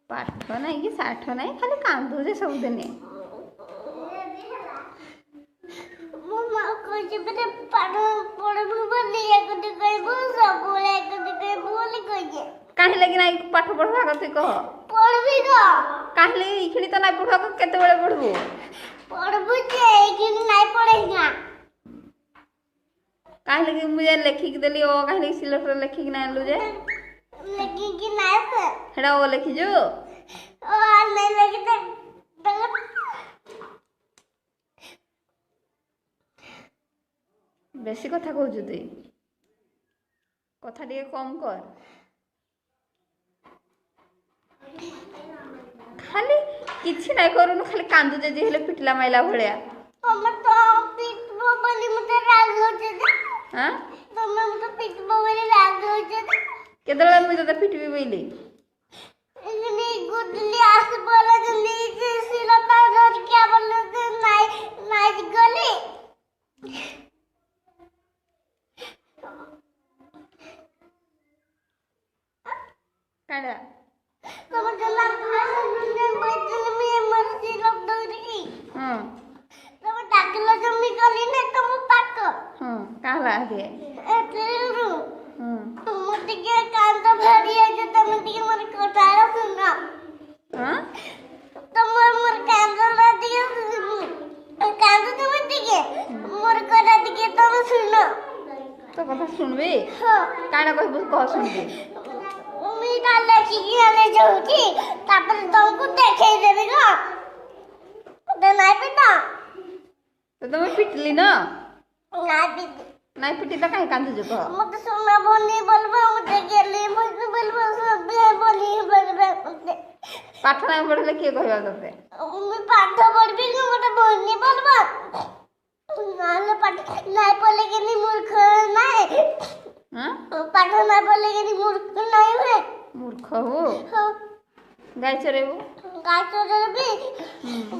पाठ नहीं कि साठ नहीं खाली कांदुचे सबुदिन कहीं लगी ना पाठ पढ़वा कते कह पढ़बी ग कहीं लगी इखिनी तो नहीं पढ़वा केते बेले पढ़बू पढ़बू जे इखिनी नहीं पढ़ेगा कहीं लगी मुझे लेखी के देली ओ कहीं लगी सिलेक्टर लेखी के ना आनलु जे लेकिन कि नहीं से हेडा ओ लेखी जो ओ नहीं लगी तो बेसी कथा कहू तुई कथा टिके कम कर खाली किछि नहीं करूनु खाली कांदु जे हेले पिटला माइला भलिया हम तो पिटबो बोली मुझे राग हो जे हां तुम तो पिटबो बोली राग हो जे केदला मुझे तो पिटबी बोली इतनी गुडली आस बोला जल्दी से सिलता धर क्या बोले तो नाइट गली काडा तुम जला दुनिया बैठल में मर्जी लोग दौड़ी हां तुम डाकलो जम्मी गली ने तुम पाक हां काला दे एतरू हां तुम टिके कान तो भरी है जो तुम टिके मर कोठारा सुना हां तुम मर कान तो ला दिए कान तो तुम टिके मर कोठा टिके तुम सुनो तो कथा सुनबी हां काडा कहबो कह सुनबी मीठा लेखी आने जाऊँगी तापर तुमको देखे देवे ना तो नहीं पिटा तो तुम पिटली ना नहीं पिटी नहीं पिटी तो कहीं कांदु जो कह मुझे सुना बोलनी बोलबा मुझे गेली मुझे बोलबा सब बोली बोलबा मुझे पाठ नहीं पढ़ले के कहबा तते मैं पाठ पढ़बी कि मुझे बोलनी बोलबा नाले पाठ नहीं बोले के नहीं मूर्ख नहीं हां पाठ नहीं बोले के नहीं मूर्ख नहीं हुए मूर्ख हो गाय चरेबू गाय चोरेबी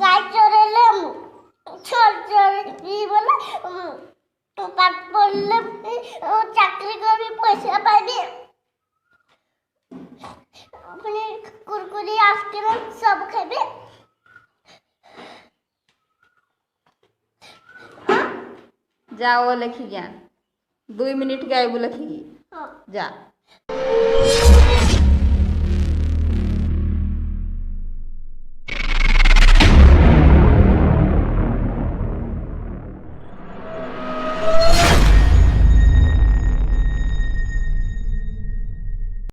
गाय चोरेले चोर बोले पाठ पढ़ले चाकरी करबी पैसा पाइबी अपने कुरकुरी आइसक्रीम सब खाइबी जाओ लिखी ज्ञान 2 मिनट गायबू लिखी हां जा